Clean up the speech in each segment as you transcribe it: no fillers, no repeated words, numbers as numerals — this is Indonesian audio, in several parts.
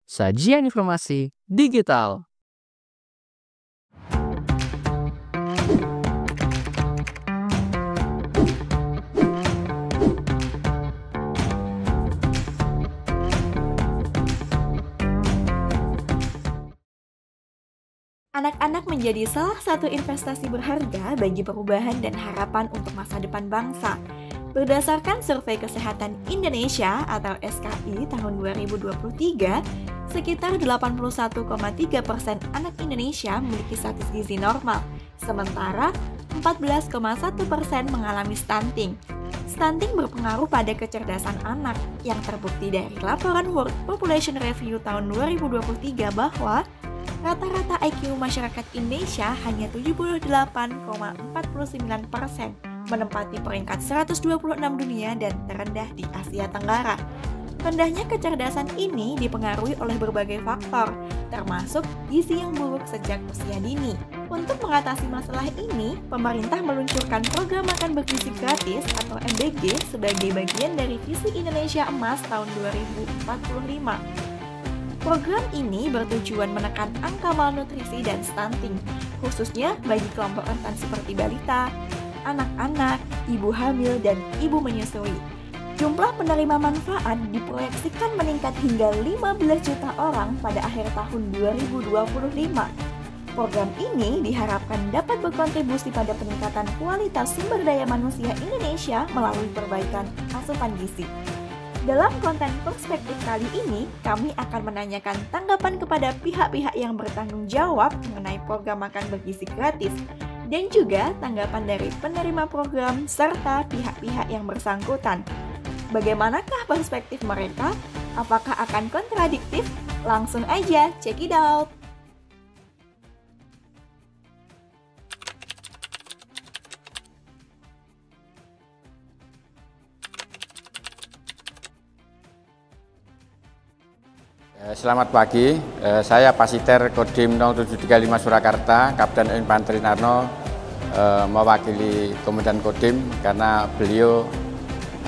Sajian informasi digital. Anak-anak menjadi salah satu investasi berharga bagi perubahan dan harapan untuk masa depan bangsa. Berdasarkan Survei Kesehatan Indonesia atau SKI tahun 2023, sekitar 81,3% anak Indonesia memiliki status gizi normal, sementara 14,1% mengalami stunting. Stunting berpengaruh pada kecerdasan anak yang terbukti dari laporan World Population Review tahun 2023 bahwa rata-rata IQ masyarakat Indonesia hanya 78,49%, menempati peringkat 126 dunia dan terendah di Asia Tenggara. Rendahnya kecerdasan ini dipengaruhi oleh berbagai faktor, termasuk gizi yang buruk sejak usia dini. Untuk mengatasi masalah ini, pemerintah meluncurkan program makan bergizi gratis atau MBG sebagai bagian dari Visi Indonesia Emas tahun 2045. Program ini bertujuan menekan angka malnutrisi dan stunting, khususnya bagi kelompok rentan seperti balita, anak-anak, ibu hamil, dan ibu menyusui. Jumlah penerima manfaat diproyeksikan meningkat hingga 15 juta orang pada akhir tahun 2025. Program ini diharapkan dapat berkontribusi pada peningkatan kualitas sumber daya manusia Indonesia melalui perbaikan asupan gizi. Dalam konten perspektif kali ini, kami akan menanyakan tanggapan kepada pihak-pihak yang bertanggung jawab mengenai program makan bergizi gratis, dan juga tanggapan dari penerima program serta pihak-pihak yang bersangkutan. Bagaimanakah perspektif mereka? Apakah akan kontradiktif? Langsung aja, check it out! Selamat pagi, saya Pasiter Kodim 0735 Surakarta, Kapten Infanteri Narno, mewakili Komandan Kodim karena beliau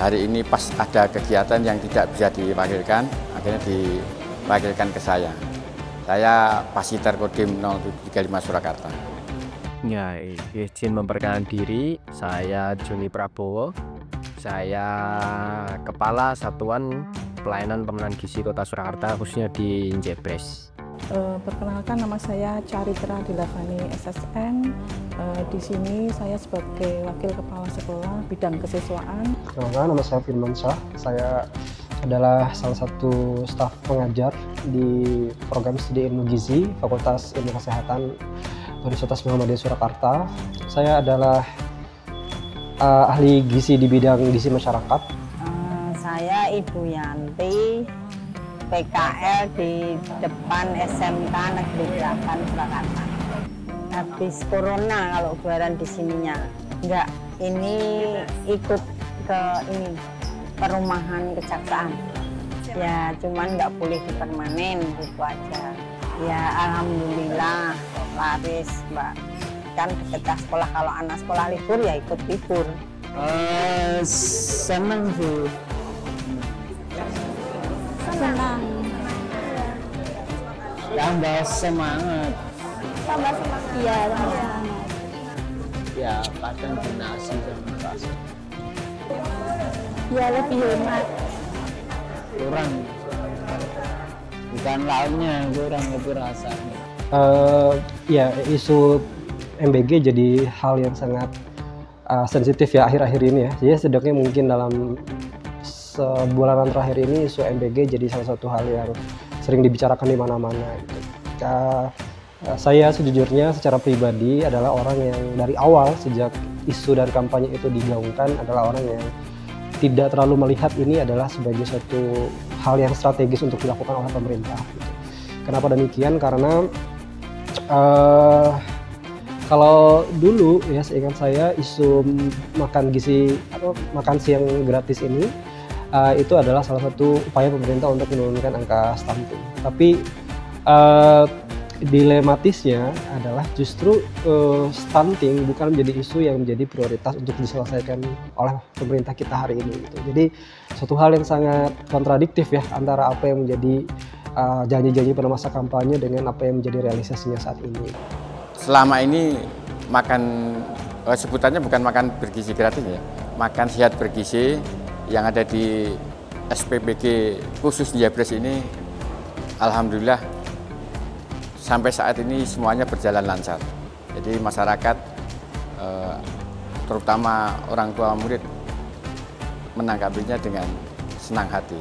hari ini pas ada kegiatan yang tidak bisa diwakilkan, akhirnya diwakilkan ke saya. Saya Pasiter Kodim 0735 Surakarta. Ya, izin memperkenalkan diri, saya Joni Prabowo. Saya Kepala Satuan Pelayanan Pemenuhan Gizi Kota Surakarta, khususnya di Jebres. Perkenalkan, nama saya Caritra Dilavani SSN. Di sini saya sebagai Wakil Kepala Sekolah Bidang Kesiswaan. Perkenalkan, nama saya Firman Syah. Saya adalah salah satu staf pengajar di program studi ilmu gizi Fakultas Ilmu Kesehatan Universitas Muhammadiyah Surakarta. Saya adalah ahli gizi di bidang gizi masyarakat. Saya Ibu Yanti, PKL di depan SMK Negeri 8 Surakarta. Habis corona kalau lebaran di sininya. Enggak, ini ikut ke ini perumahan kejaksaan. Ya, cuman nggak boleh dipermanen gitu aja. Ya, alhamdulillah laris, Mbak. Kan deket sekolah, kalau anak sekolah libur ya ikut libur. Senang sih. Senang. Tambah semangat. Tambah semangat. Iya, tambah semangat. Ya, kadang di nasi sama bakso. Ya, lebih hemat. Kurang. Bukan lauknya, kurang lebih rasanya. Ya, isu MBG jadi hal yang sangat sensitif ya akhir-akhir ini ya. Jadi setidaknya mungkin dalam sebulanan terakhir ini isu MBG jadi salah satu hal yang sering dibicarakan di mana-mana. Gitu. Saya sejujurnya secara pribadi adalah orang yang dari awal sejak isu dan kampanye itu digaungkan adalah orang yang tidak terlalu melihat ini adalah sebagai suatu hal yang strategis untuk dilakukan oleh pemerintah. Gitu. Kenapa demikian? Karena kalau dulu ya seingat saya isu makan gizi atau makan siang gratis ini itu adalah salah satu upaya pemerintah untuk menurunkan angka stunting. Tapi dilematisnya adalah justru stunting bukan menjadi isu yang menjadi prioritas untuk diselesaikan oleh pemerintah kita hari ini. Gitu. Jadi suatu hal yang sangat kontradiktif ya antara apa yang menjadi janji-janji pada masa kampanye dengan apa yang menjadi realisasinya saat ini. Selama ini makan, sebutannya bukan makan bergizi gratis ya, makan sehat bergizi yang ada di SPBG khusus Jabres ini, alhamdulillah sampai saat ini semuanya berjalan lancar. Jadi masyarakat, terutama orang tua murid, menanggapinya dengan senang hati.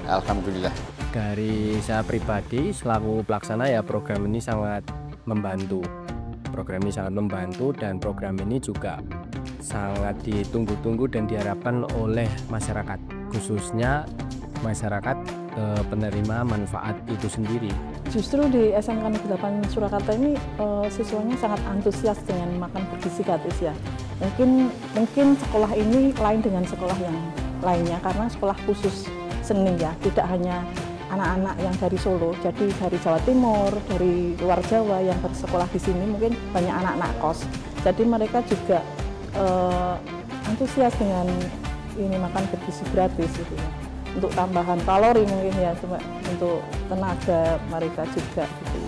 Alhamdulillah. Dari saya pribadi selaku pelaksana ya, program ini sangat membantu. Program ini sangat membantu dan program ini juga sangat ditunggu-tunggu dan diharapkan oleh masyarakat, khususnya masyarakat penerima manfaat itu sendiri. Justru di SMK Negeri 8 Surakarta ini siswanya sangat antusias dengan makan bergizi gratis ya. Mungkin sekolah ini lain dengan sekolah yang lainnya karena sekolah khusus seni ya, tidak hanya anak-anak yang dari Solo, jadi dari Jawa Timur, dari luar Jawa yang bersekolah di sini mungkin banyak anak-anak kos. Jadi mereka juga antusias dengan ini makan bergizi gratis gitu ya. Untuk tambahan kalori mungkin ya, cuma untuk tenaga mereka juga gitu.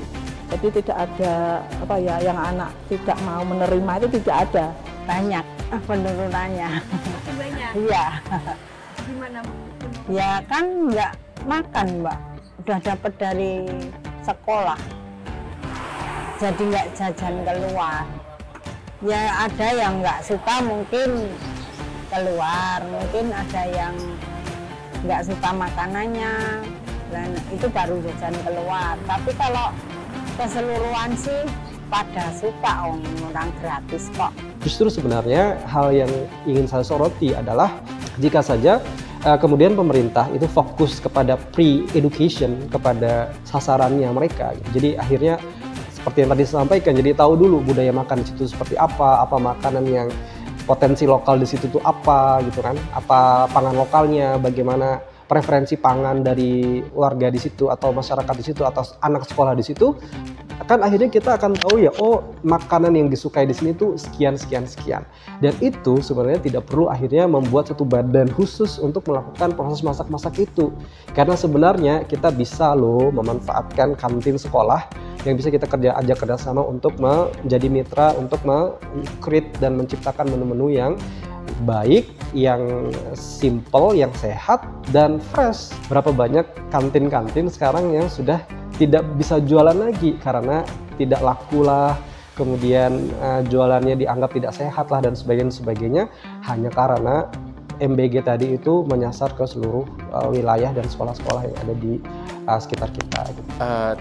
Jadi tidak ada apa ya yang anak tidak mau menerima, itu tidak ada. Banyak penurunannya. Banyak. Iya. Gimana? Ya kan nggak makan Mbak, udah dapat dari sekolah. Jadi nggak jajan keluar. Ya ada yang nggak suka mungkin keluar, mungkin ada yang nggak suka makanannya, dan itu baru jajan keluar. Tapi kalau keseluruhan sih pada suka orang gratis kok. Justru sebenarnya hal yang ingin saya soroti adalah jika saja kemudian pemerintah itu fokus kepada pre-education, kepada sasarannya mereka. Jadi akhirnya seperti yang tadi disampaikan, jadi tahu dulu budaya makan di situ seperti apa makanan yang potensi lokal di situ tuh apa gitu kan, apa pangan lokalnya, bagaimana preferensi pangan dari warga di situ atau masyarakat di situ atau anak sekolah di situ, kan akhirnya kita akan tahu ya, oh makanan yang disukai di sini tuh sekian. Dan itu sebenarnya tidak perlu akhirnya membuat satu badan khusus untuk melakukan proses masak-masak itu. Karena sebenarnya kita bisa loh memanfaatkan kantin sekolah yang bisa kita ajak kerjasama untuk menjadi mitra untuk meng-create dan menciptakan menu-menu yang baik, yang simple, yang sehat dan fresh. Berapa banyak kantin-kantin sekarang yang sudah tidak bisa jualan lagi karena tidak laku lah, kemudian jualannya dianggap tidak sehat lah dan sebagainya hanya karena MBG tadi itu menyasar ke seluruh wilayah dan sekolah-sekolah yang ada di sekitar kita.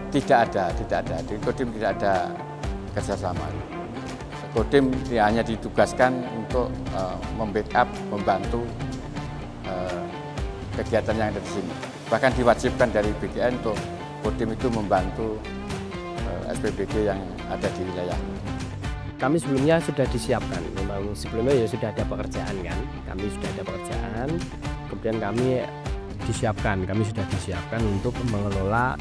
Tidak ada. Di Kodim tidak ada kerjasama. Kodim hanya ditugaskan untuk membackup, membantu kegiatan yang ada di sini. Bahkan diwajibkan dari BGN untuk Kodim itu membantu SPBG yang ada di wilayah. Kami sebelumnya sudah disiapkan, memang sebelumnya ya sudah ada pekerjaan kan, kami sudah ada pekerjaan, kemudian kami sudah disiapkan untuk mengelola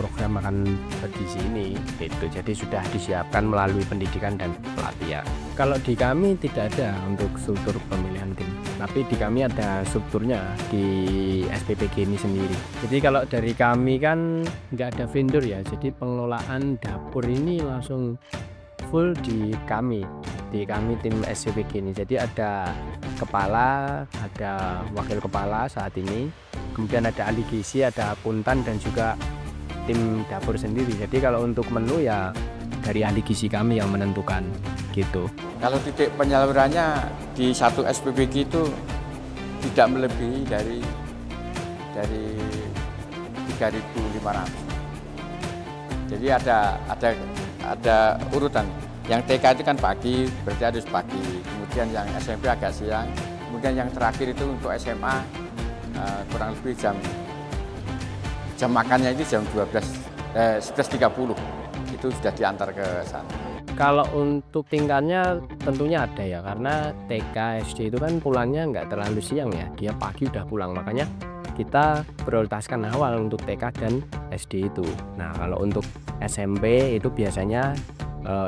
program makan bergizi ini gitu. Jadi sudah disiapkan melalui pendidikan dan pelatihan. Kalau di kami tidak ada untuk struktur pemilihan tim, tapi di kami ada strukturnya di SPBG ini sendiri. Jadi kalau dari kami kan nggak ada vendor ya, jadi pengelolaan dapur ini langsung full di kami tim SPBG ini. Jadi ada kepala, ada wakil kepala saat ini, kemudian ada ahli gizi, ada akuntan dan juga tim dapur sendiri. Jadi kalau untuk menu ya dari ahli gizi kami yang menentukan gitu. Kalau titik penyalurannya di satu SPBG itu tidak melebihi dari 3.500. Jadi ada urutan. Yang TK itu kan pagi, berarti harus pagi. Kemudian yang SMP agak siang. Kemudian yang terakhir itu untuk SMA kurang lebih jam makannya itu jam 11.30 itu sudah diantar ke sana. Kalau untuk tingkatnya tentunya ada ya, karena TK SD itu kan pulangnya nggak terlalu siang ya, dia pagi udah pulang, makanya kita prioritaskan awal untuk TK dan SD itu. Nah kalau untuk SMP itu biasanya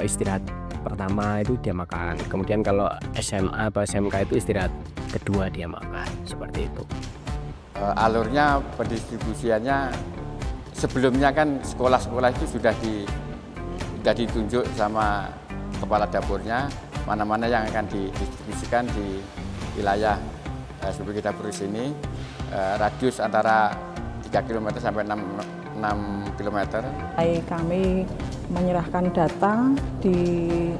istirahat pertama itu dia makan, kemudian kalau SMA atau SMK itu istirahat kedua dia makan, seperti itu. Alurnya pendistribusiannya sebelumnya kan sekolah-sekolah itu sudah ditunjuk sama kepala dapurnya mana-mana yang akan didistribusikan di wilayah SPBG Dapur ini, radius antara 3 km sampai 6 km. Kami menyerahkan data di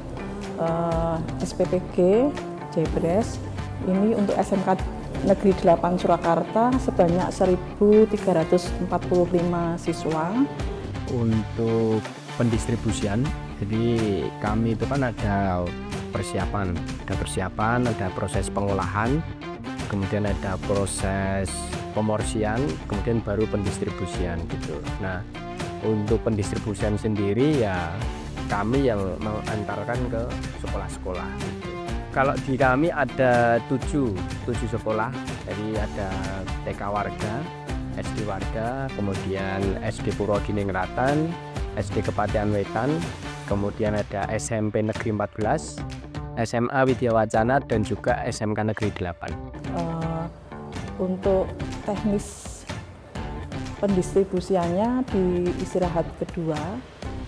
SPPG Jebres ini untuk SMK Negeri 8 Surakarta sebanyak 1.345 siswa. Untuk pendistribusian, jadi kami itu kan ada persiapan, ada proses pengolahan, kemudian ada proses pemorsian, kemudian baru pendistribusian gitu. Nah, untuk pendistribusian sendiri ya kami yang mengantarkan ke sekolah-sekolah gitu. Kalau di kami ada 7 sekolah, jadi ada TK Warga, SD Warga, kemudian SD Purwodiningrat, SD Kepatihan Wetan, kemudian ada SMP Negeri 14, SMA Widya Wacana, dan juga SMK Negeri 8. Untuk teknis pendistribusiannya di istirahat kedua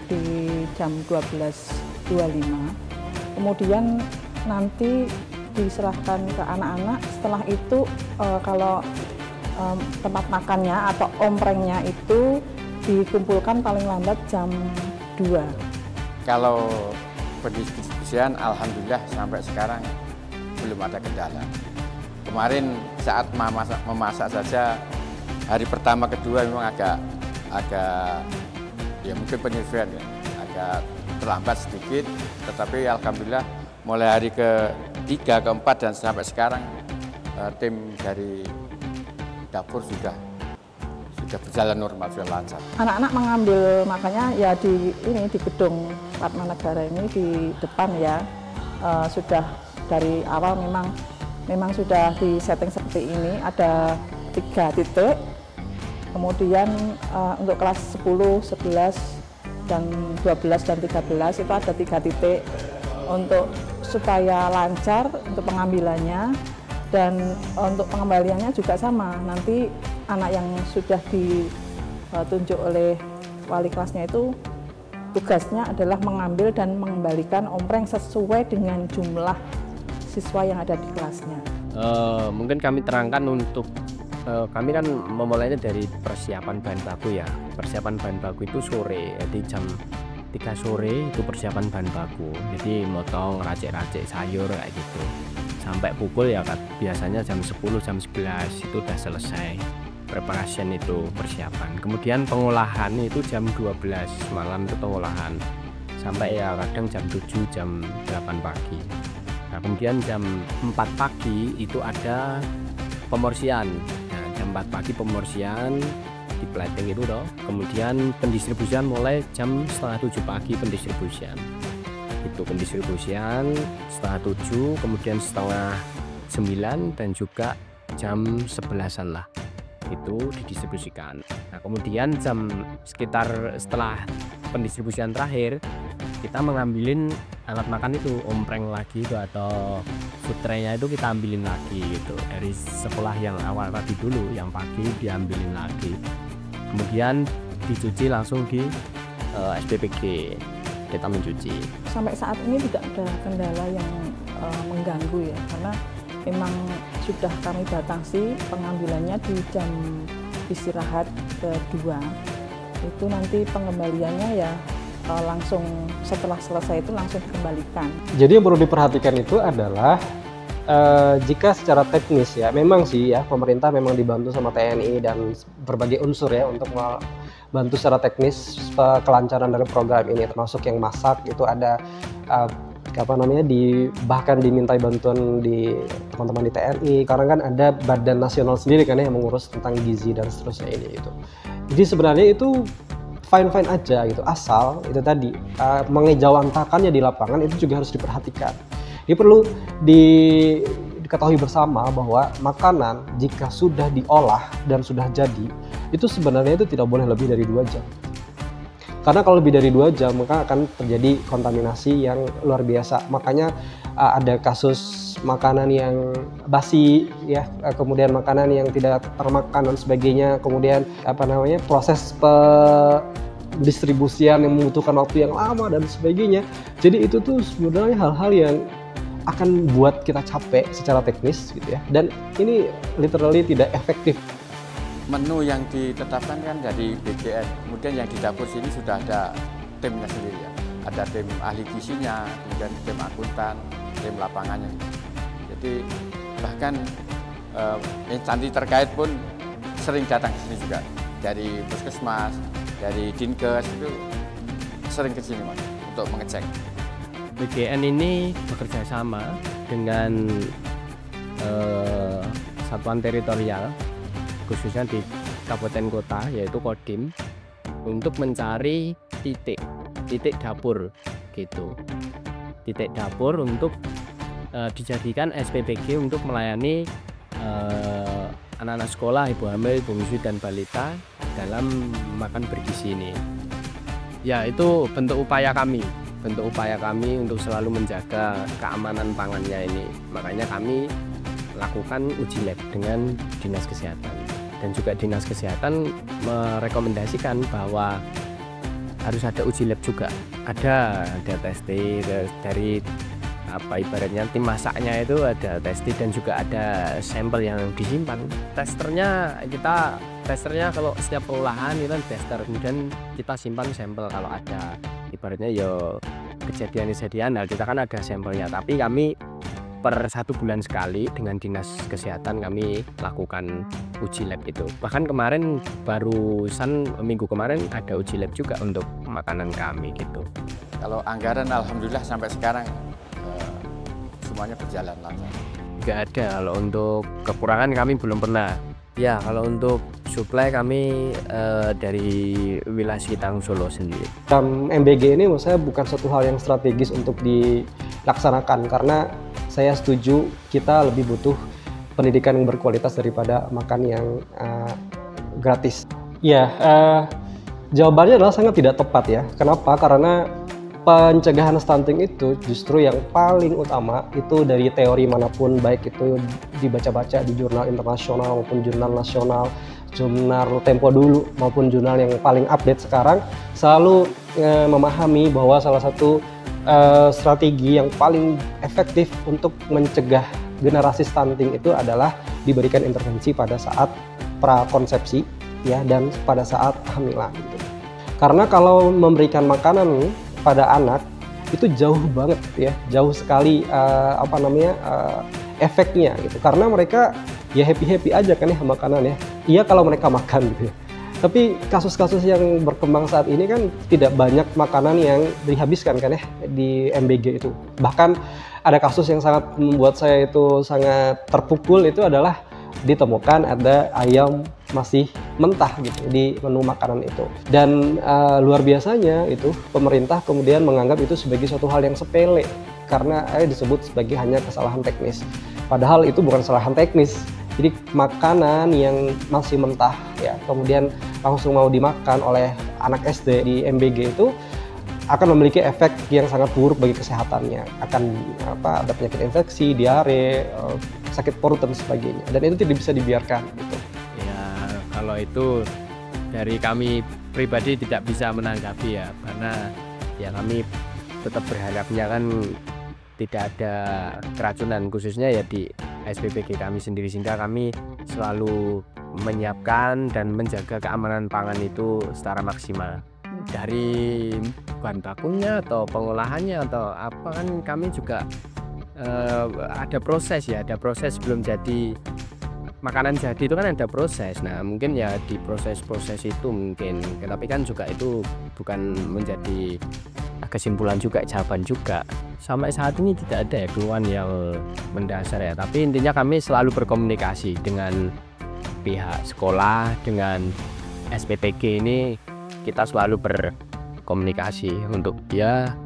di jam 12.25, kemudian nanti diserahkan ke anak-anak. Setelah itu kalau tempat makannya atau omprengnya itu dikumpulkan paling lambat jam 2. Kalau pendistribusian alhamdulillah sampai sekarang belum ada kendala. Kemarin saat memasak saja hari pertama kedua memang agak ya mungkin penyelesaian ya, agak terlambat sedikit, tetapi alhamdulillah mulai hari ke-3, ke-4 dan sampai sekarang tim dari dapur sudah berjalan normal, sudah lancar. Anak-anak mengambil makannya ya di gedung Padmanegara ini di depan ya, sudah dari awal memang sudah disetting seperti ini, ada 3 titik. Kemudian untuk kelas 10, 11, dan 12 dan 13 itu ada 3 titik untuk supaya lancar untuk pengambilannya, dan untuk pengembaliannya juga sama. Nanti anak yang sudah ditunjuk oleh wali kelasnya itu tugasnya adalah mengambil dan mengembalikan ompreng sesuai dengan jumlah siswa yang ada di kelasnya. Mungkin kami terangkan untuk kami kan memulainya dari persiapan bahan baku ya. Persiapan bahan baku itu sore, jadi jam 3 sore itu persiapan bahan baku. Jadi motong, racik-racik sayur kayak gitu. Sampai pukul ya biasanya jam 10, jam 11 itu udah selesai. Preparation itu persiapan. Kemudian pengolahan itu jam 12 malam itu pengolahan. Sampai ya kadang jam 7, jam 8 pagi. Nah, kemudian jam 4 pagi itu ada pemorsian. Nah, jam 4 pagi pemorsian di plating itu toh. Kemudian pendistribusian mulai jam 6:30 pagi pendistribusian. Itu pendistribusian setengah 7, kemudian setengah 9 dan juga jam 11-an lah itu didistribusikan. Nah, kemudian jam sekitar setelah pendistribusian terakhir kita mengambilin alat makan itu, ompreng lagi itu atau food tray-nya itu kita ambilin lagi gitu dari sekolah yang awal tadi dulu, yang pagi diambilin lagi, kemudian dicuci langsung di SPPG, kita mencuci. Sampai saat ini tidak ada kendala yang mengganggu ya, karena memang sudah kami batasi pengambilannya di jam istirahat kedua. Itu nanti pengembaliannya ya langsung setelah selesai itu langsung dikembalikan. Jadi yang perlu diperhatikan itu adalah jika secara teknis ya, memang sih ya pemerintah memang dibantu sama TNI dan berbagai unsur ya untuk membantu secara teknis kelancaran dari program ini, termasuk yang masak itu ada bahkan dimintai bantuan di teman-teman di TNI, karena kan ada badan nasional sendiri kan yang mengurus tentang gizi dan seterusnya ini itu. Jadi sebenarnya itu fine aja gitu, asal itu tadi mengejawantakannya di lapangan itu juga harus diperhatikan. Ini perlu diketahui bersama bahwa makanan jika sudah diolah dan sudah jadi itu sebenarnya itu tidak boleh lebih dari 2 jam. Karena kalau lebih dari 2 jam maka akan terjadi kontaminasi yang luar biasa. Makanya ada kasus makanan yang basi ya, kemudian makanan yang tidak termakan dan sebagainya, kemudian proses distribusian yang membutuhkan waktu yang lama dan sebagainya. Jadi itu tuh sebenarnya hal-hal yang akan buat kita capek secara teknis gitu ya, dan ini literally tidak efektif. Menu yang ditetapkan kan dari BGN, kemudian yang di dapur sini sudah ada timnya sendiri ya. Ada tim ahli gizinya, kemudian tim akuntan, tim lapangannya. Jadi bahkan instansi terkait pun sering datang ke sini juga. Dari puskesmas, dari Dinkes itu sering ke sini Mas untuk mengecek. BGN ini bekerja sama dengan satuan teritorial khususnya di kabupaten kota yaitu Kodim untuk mencari titik dapur gitu, titik dapur untuk dijadikan SPBG untuk melayani anak-anak sekolah, ibu hamil, ibu menyusui dan balita dalam makan bergizi ini. Ya, itu bentuk upaya kami untuk selalu menjaga keamanan pangannya ini. Makanya kami lakukan uji lab dengan Dinas Kesehatan, dan juga Dinas Kesehatan merekomendasikan bahwa harus ada uji lab juga. Ada testing dari ibaratnya tim masaknya itu ada testing, dan juga ada sampel yang disimpan. Testernya kalau setiap pengolahan itu kan tester, kemudian kita simpan sampel kalau ada ibaratnya kejadian kita kan ada sampelnya. Tapi kami per 1 bulan sekali dengan Dinas Kesehatan kami lakukan uji lab itu. Bahkan kemarin barusan minggu kemarin ada uji lab juga untuk makanan kami gitu. Kalau anggaran alhamdulillah sampai sekarang semuanya berjalan lancar. Nggak ada, kalau untuk kekurangan kami belum pernah. Ya, kalau untuk suplai kami dari wilayah sekitar Solo sendiri. MBG ini menurut saya bukan suatu hal yang strategis untuk dilaksanakan, karena saya setuju kita lebih butuh pendidikan yang berkualitas daripada makan yang gratis. Ya, jawabannya adalah sangat tidak tepat ya. Kenapa? Karena pencegahan stunting itu justru yang paling utama itu dari teori manapun, baik itu dibaca-baca di jurnal internasional maupun jurnal nasional, jurnal Tempo dulu maupun jurnal yang paling update sekarang, selalu memahami bahwa salah satu strategi yang paling efektif untuk mencegah generasi stunting itu adalah diberikan intervensi pada saat prakonsepsi ya, dan pada saat hamilan gitu. Karena kalau memberikan makanan pada anak itu jauh banget ya, jauh sekali efeknya gitu, karena mereka ya happy aja kan ya makanan ya. Iya kalau mereka makan gitu ya. Tapi kasus-kasus yang berkembang saat ini kan tidak banyak makanan yang dihabiskan kan ya di MBG itu. Bahkan ada kasus yang sangat membuat saya itu sangat terpukul, itu adalah ditemukan ada ayam masih mentah gitu di menu makanan itu. Dan luar biasanya itu pemerintah kemudian menganggap itu sebagai suatu hal yang sepele karena disebut sebagai hanya kesalahan teknis. Padahal itu bukan kesalahan teknis. Jadi makanan yang masih mentah ya kemudian langsung mau dimakan oleh anak SD di MBG itu akan memiliki efek yang sangat buruk bagi kesehatannya. Akan ada penyakit infeksi, diare, sakit perut dan sebagainya. Dan itu tidak bisa dibiarkan gitu. Ya, kalau itu dari kami pribadi tidak bisa menanggapi ya, karena ya kami tetap berharapnya kan tidak ada keracunan, khususnya ya di SPBG kami sendiri, sehingga kami selalu menyiapkan dan menjaga keamanan pangan itu secara maksimal. Dari bahan bakunya atau pengolahannya atau apa kan kami juga ada proses ya, ada proses sebelum jadi makanan jadi itu kan ada proses. Nah mungkin ya di proses-proses itu mungkin, tapi kan juga itu bukan menjadi kesimpulan juga, jawaban juga. Sampai saat ini tidak ada ya keluhan yang mendasar ya, tapi intinya kami selalu berkomunikasi dengan pihak sekolah, dengan SPBG ini kita selalu berkomunikasi untuk ya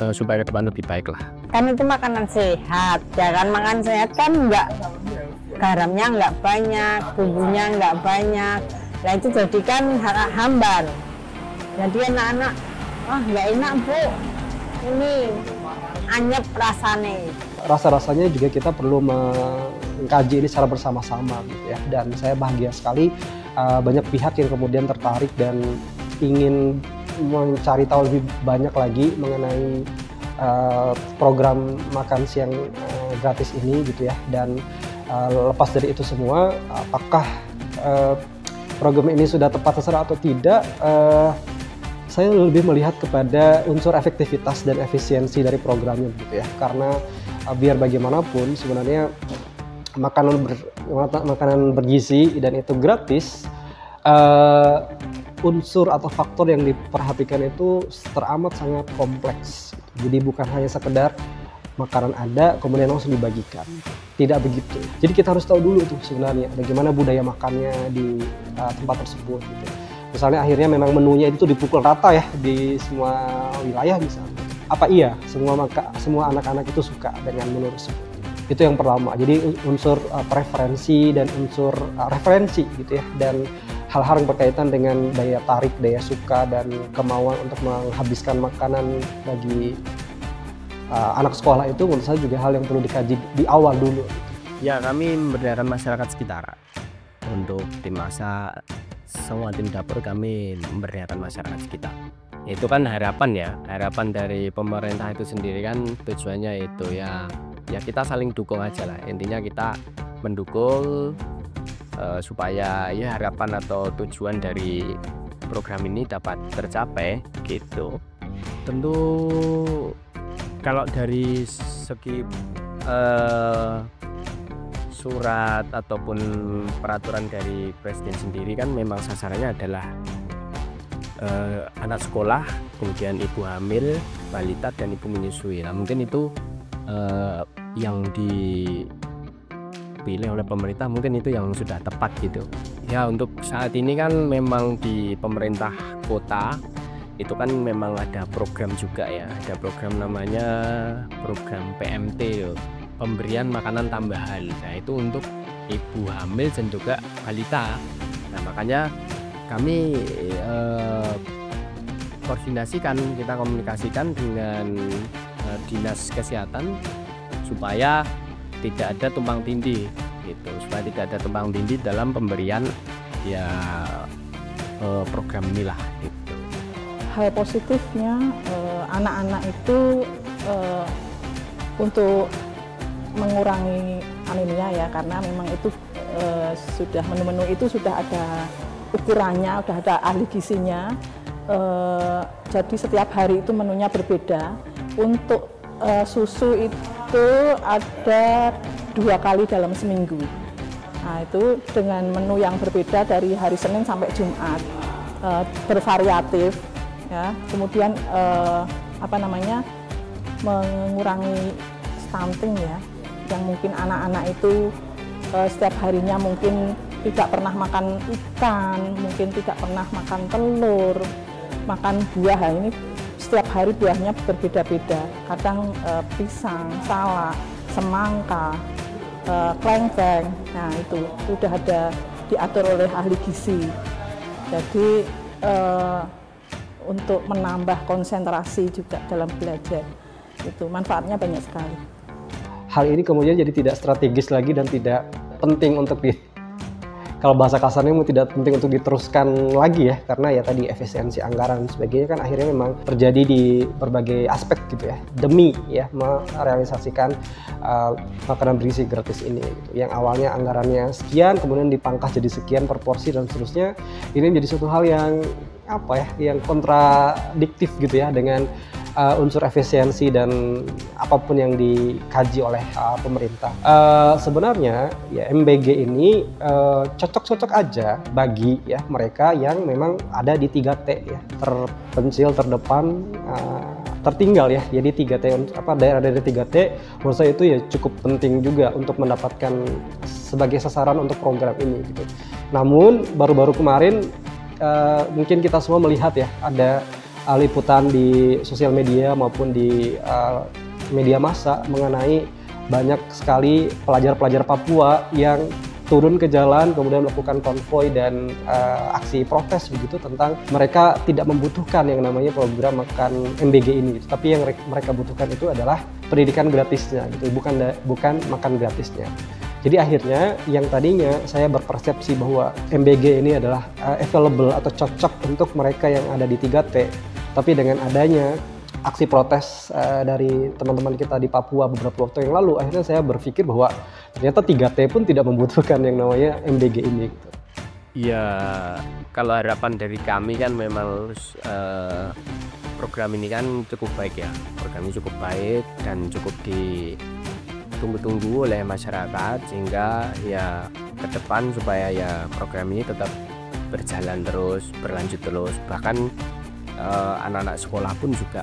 supaya ke depan lebih baik lah. Kan itu makanan sehat, ya kan, makan sehat kan garamnya nggak banyak, bumbunya nggak banyak. Nah itu jadikan hambar. Jadi anak-anak, nggak enak Bu, ini anyep rasane. Rasa-rasanya juga kita perlu mengkaji ini secara bersama-sama gitu ya. Dan saya bahagia sekali banyak pihak yang kemudian tertarik dan ingin mencari tahu lebih banyak lagi mengenai program makan siang gratis ini gitu ya. Dan lepas dari itu semua, apakah program ini sudah tepat sasaran atau tidak, saya lebih melihat kepada unsur efektivitas dan efisiensi dari programnya gitu ya. Karena biar bagaimanapun sebenarnya makanan bergizi dan itu gratis, unsur atau faktor yang diperhatikan itu teramat sangat kompleks. Jadi bukan hanya sekedar makanan ada kemudian langsung dibagikan, tidak begitu. Jadi kita harus tahu dulu tuh sebenarnya bagaimana budaya makannya di tempat tersebut gitu. Misalnya akhirnya memang menunya itu dipukul rata ya di semua wilayah misalnya. Apa iya semua anak-anak itu suka dengan menu tersebut? Itu yang pertama. Jadi unsur preferensi dan unsur referensi gitu ya, dan hal-hal yang berkaitan dengan daya tarik, daya suka, dan kemauan untuk menghabiskan makanan bagi anak sekolah itu menurut saya juga hal yang perlu dikaji di awal dulu. Ya, kami memberdayakan masyarakat sekitar. Untuk tim masak, semua tim dapur kami memberdayakan masyarakat sekitar. Itu kan harapan dari pemerintah itu sendiri kan, tujuannya itu ya kita saling dukung aja lah. Intinya kita mendukung supaya ya harapan atau tujuan dari program ini dapat tercapai gitu. Tentu kalau dari segi surat ataupun peraturan dari presiden sendiri kan memang sasarannya adalah anak sekolah, kemudian ibu hamil, balita, dan ibu menyusui. Nah, mungkin itu yang dipilih oleh pemerintah, mungkin itu yang sudah tepat gitu ya. Untuk saat ini kan memang di pemerintah kota itu kan memang ada program juga ya, ada program namanya program PMT loh, pemberian makanan tambahan. Nah, itu untuk ibu hamil dan juga balita. Nah, makanya kami kita komunikasikan dengan dinas kesehatan supaya tidak ada tumpang tindih gitu, supaya tidak ada tumpang tindih dalam pemberian ya program inilah gitu. Hal positifnya anak-anak itu untuk mengurangi anemia ya, karena memang itu sudah menu-menu itu sudah ada ukurannya, sudah ada ahli gizinya. Jadi setiap hari itu menunya berbeda. Untuk susu itu ada 2 kali dalam seminggu. Nah, itu dengan menu yang berbeda dari hari Senin sampai Jumat, bervariatif ya. Kemudian mengurangi stunting ya, yang mungkin anak-anak itu setiap harinya mungkin tidak pernah makan ikan, mungkin tidak pernah makan telur, makan buah. Ini setiap hari buahnya berbeda-beda, kadang pisang, salak, semangka, klengkeng. Nah, itu sudah ada diatur oleh ahli gizi. Jadi untuk menambah konsentrasi juga dalam belajar, itu manfaatnya banyak sekali. Hal ini kemudian jadi tidak strategis lagi dan tidak penting untuk kalau bahasa kasarnya tidak penting untuk diteruskan lagi ya, karena ya tadi efisiensi anggaran dan sebagainya kan akhirnya memang terjadi di berbagai aspek gitu ya, demi ya merealisasikan makanan bergizi gratis ini gitu. Yang awalnya anggarannya sekian kemudian dipangkas jadi sekian per porsi dan seterusnya. Ini menjadi suatu hal yang yang kontradiktif gitu ya dengan unsur efisiensi dan apapun yang dikaji oleh pemerintah. Sebenarnya ya MBG ini cocok-cocok aja bagi ya mereka yang memang ada di 3T ya, terpencil, terdepan, tertinggal ya. Jadi 3T, daerah-daerah 3T menurut saya itu ya cukup penting juga untuk mendapatkan sebagai sasaran untuk program ini gitu. Namun baru-baru kemarin mungkin kita semua melihat ya, ada liputan di sosial media maupun di media massa mengenai banyak sekali pelajar-pelajar Papua yang turun ke jalan, kemudian melakukan konvoi dan aksi protes begitu tentang mereka tidak membutuhkan yang namanya program makan MBG ini gitu. Tapi yang mereka butuhkan itu adalah pendidikan gratisnya gitu, bukan makan gratisnya. Jadi akhirnya yang tadinya saya berpersepsi bahwa MBG ini adalah available atau cocok untuk mereka yang ada di 3T, tapi dengan adanya aksi protes dari teman-teman kita di Papua beberapa waktu yang lalu, akhirnya saya berpikir bahwa ternyata 3T pun tidak membutuhkan yang namanya MBG ini. Ya, kalau harapan dari kami kan memang program ini kan cukup baik ya. Program ini cukup baik dan cukup ditunggu-tunggu oleh masyarakat, sehingga ya ke depan supaya ya program ini tetap berjalan terus, berlanjut terus. Bahkan anak-anak sekolah pun juga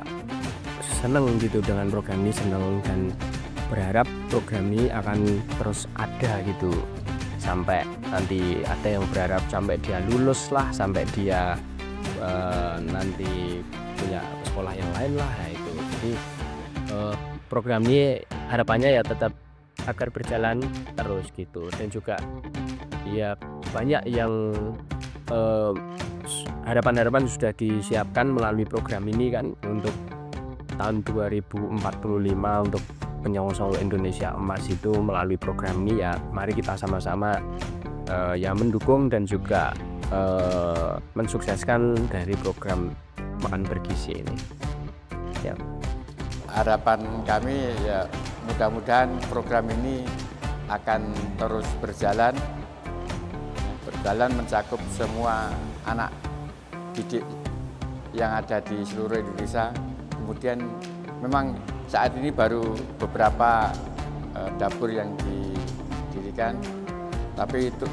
senang gitu dengan program ini, senang dan berharap program ini akan terus ada gitu, sampai nanti ada yang berharap sampai dia lulus lah, sampai dia nanti punya sekolah yang lain lah. Nah, itu jadi program ini harapannya ya tetap agar berjalan terus gitu, dan juga ya banyak yang harapan-harapan sudah disiapkan melalui program ini kan untuk tahun 2045 untuk penyongsong Indonesia Emas itu melalui program ini. Ya mari kita sama-sama ya mendukung dan juga mensukseskan dari program makan bergizi ini ya. Harapan kami ya mudah-mudahan program ini akan terus berjalan mencakup semua anak didik yang ada di seluruh Indonesia. Kemudian memang saat ini baru beberapa dapur yang didirikan, tapi itu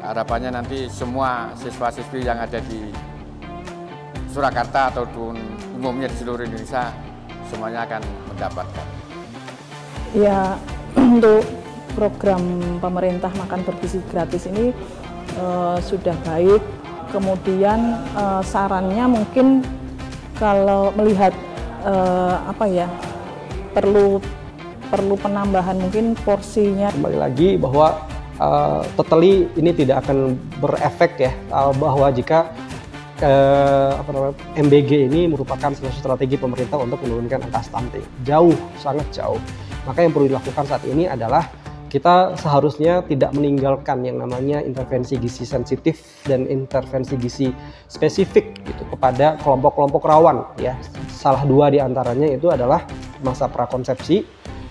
harapannya nanti semua siswa-siswi yang ada di Surakarta ataupun umumnya di seluruh Indonesia semuanya akan mendapatkan. Ya, untuk program pemerintah makan bergizi gratis ini sudah baik. Kemudian sarannya mungkin kalau melihat perlu penambahan mungkin porsinya. Kembali lagi bahwa totally ini tidak akan berefek ya, bahwa jika MBG ini merupakan salah satu strategi pemerintah untuk menurunkan angka stunting. Jauh, sangat jauh. Maka yang perlu dilakukan saat ini adalah kita seharusnya tidak meninggalkan yang namanya intervensi gizi sensitif dan intervensi gizi spesifik gitu kepada kelompok-kelompok rawan ya. Salah dua di antaranya itu adalah masa prakonsepsi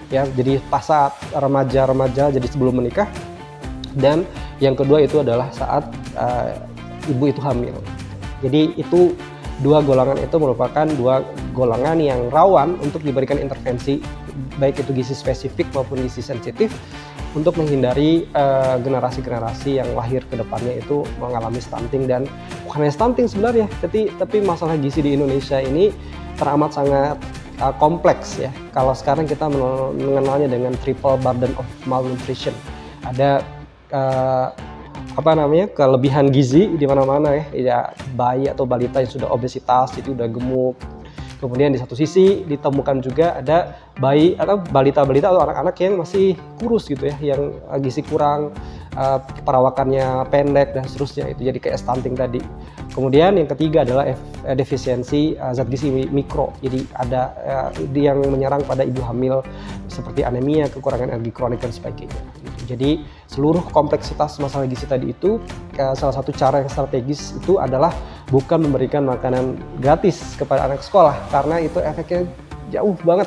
ya, jadi pas saat remaja-remaja, jadi sebelum menikah, dan yang kedua itu adalah saat ibu itu hamil. Jadi itu dua golongan itu merupakan dua golongan yang rawan untuk diberikan intervensi, baik itu gizi spesifik maupun gizi sensitif, untuk menghindari generasi-generasi yang lahir ke depannya itu mengalami stunting. Dan bukan hanya stunting sebenarnya, tapi masalah gizi di Indonesia ini teramat sangat kompleks ya. Kalau sekarang kita mengenalnya dengan triple burden of malnutrition. Ada kelebihan gizi di mana-mana ya, bayi atau balita yang sudah obesitas, jadi udah gemuk. Kemudian di satu sisi ditemukan juga ada bayi atau balita-balita atau anak-anak yang masih kurus gitu ya, yang gizi kurang, perawakannya pendek dan seterusnya, itu jadi kayak stunting tadi. Kemudian yang ketiga adalah defisiensi zat gizi mikro, jadi ada yang menyerang pada ibu hamil seperti anemia, kekurangan energi kronik dan sebagainya. Jadi seluruh kompleksitas masalah gizi tadi itu, salah satu cara yang strategis itu adalah bukan memberikan makanan gratis kepada anak sekolah, karena itu efeknya jauh banget.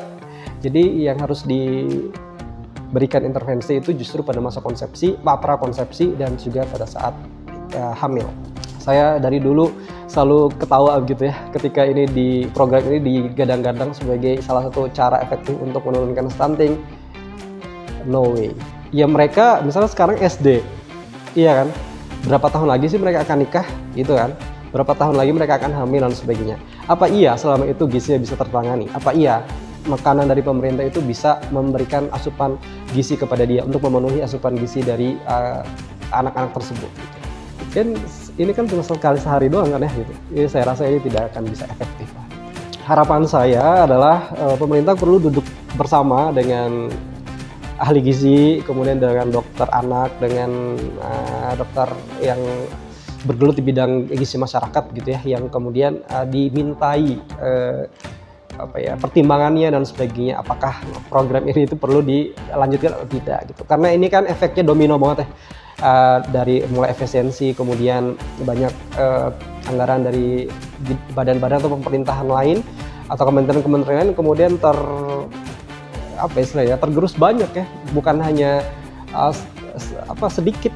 Jadi yang harus diberikan intervensi itu justru pada masa konsepsi, prakonsepsi, dan juga pada saat hamil. Saya dari dulu selalu ketawa gitu ya ketika ini di program ini digadang-gadang sebagai salah satu cara efektif untuk menurunkan stunting. No way. Ya mereka misalnya sekarang SD, iya kan? Berapa tahun lagi sih mereka akan nikah gitu kan? Berapa tahun lagi mereka akan hamil dan sebagainya. Apa iya selama itu gizinya bisa tertangani? Apa iya makanan dari pemerintah itu bisa memberikan asupan gizi kepada dia untuk memenuhi asupan gizi dari anak-anak tersebut? Dan ini kan cuma sekali sehari doang kan ya gitu. Jadi saya rasa ini tidak akan bisa efektif. Harapan saya adalah pemerintah perlu duduk bersama dengan ahli gizi, kemudian dengan dokter anak, dengan dokter yang bergelut di bidang gizi masyarakat gitu ya, yang kemudian dimintai pertimbangannya dan sebagainya, apakah program ini itu perlu dilanjutkan atau tidak gitu. Karena ini kan efeknya domino banget ya, dari mulai efisiensi, kemudian banyak anggaran dari badan-badan atau pemerintahan lain atau kementerian-kementerian lain kemudian tergerus banyak ya, bukan hanya sedikit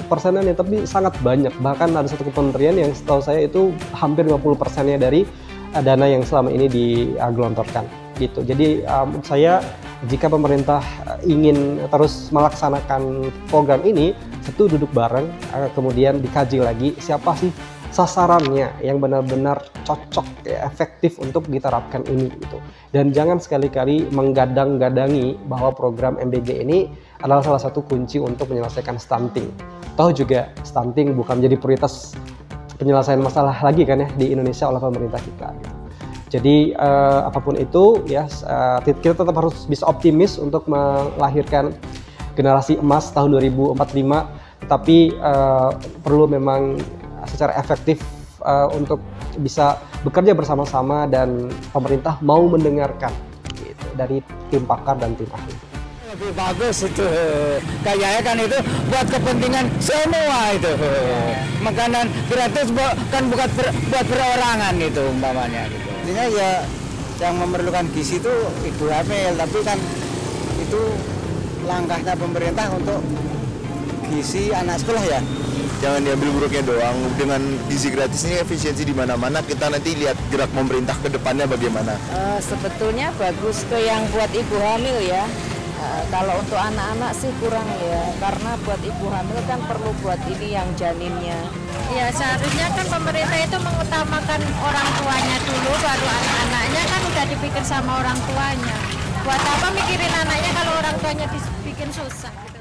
persenannya, tapi sangat banyak. Bahkan ada satu kementerian yang setahu saya itu hampir 50%-nya dari dana yang selama ini digelontorkan gitu. Jadi menurut saya jika pemerintah ingin terus melaksanakan program ini, itu duduk bareng, kemudian dikaji lagi siapa sih sasarannya yang benar-benar cocok ya, efektif untuk diterapkan ini gitu. Dan jangan sekali-kali menggadang-gadangi bahwa program MBG ini adalah salah satu kunci untuk menyelesaikan stunting. Tahu juga stunting bukan menjadi prioritas penyelesaian masalah lagi kan ya di Indonesia oleh pemerintah kita gitu. Jadi apapun itu ya, kita tetap harus bisa optimis untuk melahirkan generasi emas tahun 2045, tetapi perlu memang secara efektif untuk bisa bekerja bersama-sama dan pemerintah mau mendengarkan gitu, dari tim pakar dan tim ahli. Lebih bagus itu, kayaknya kan itu buat kepentingan semua itu. Makanan gratis kan buat perorangan itu umpamanya gitu. Intinya ya yang memerlukan gizi itu ibu hamil, tapi kan itu langkahnya pemerintah untuk gizi anak sekolah ya. Jangan diambil buruknya doang. Dengan gizi gratis ini efisiensi di mana-mana, kita nanti lihat gerak pemerintah ke depannya bagaimana. Sebetulnya bagus ke yang buat ibu hamil ya. Kalau untuk anak-anak sih kurang ya, karena buat ibu hamil kan perlu buat ini yang janinnya. Ya seharusnya kan pemerintah itu mengutamakan orang tuanya dulu, baru anak-anaknya kan udah dipikir sama orang tuanya. Buat apa mikirin anaknya kalau orang tuanya dibikin susah gitu.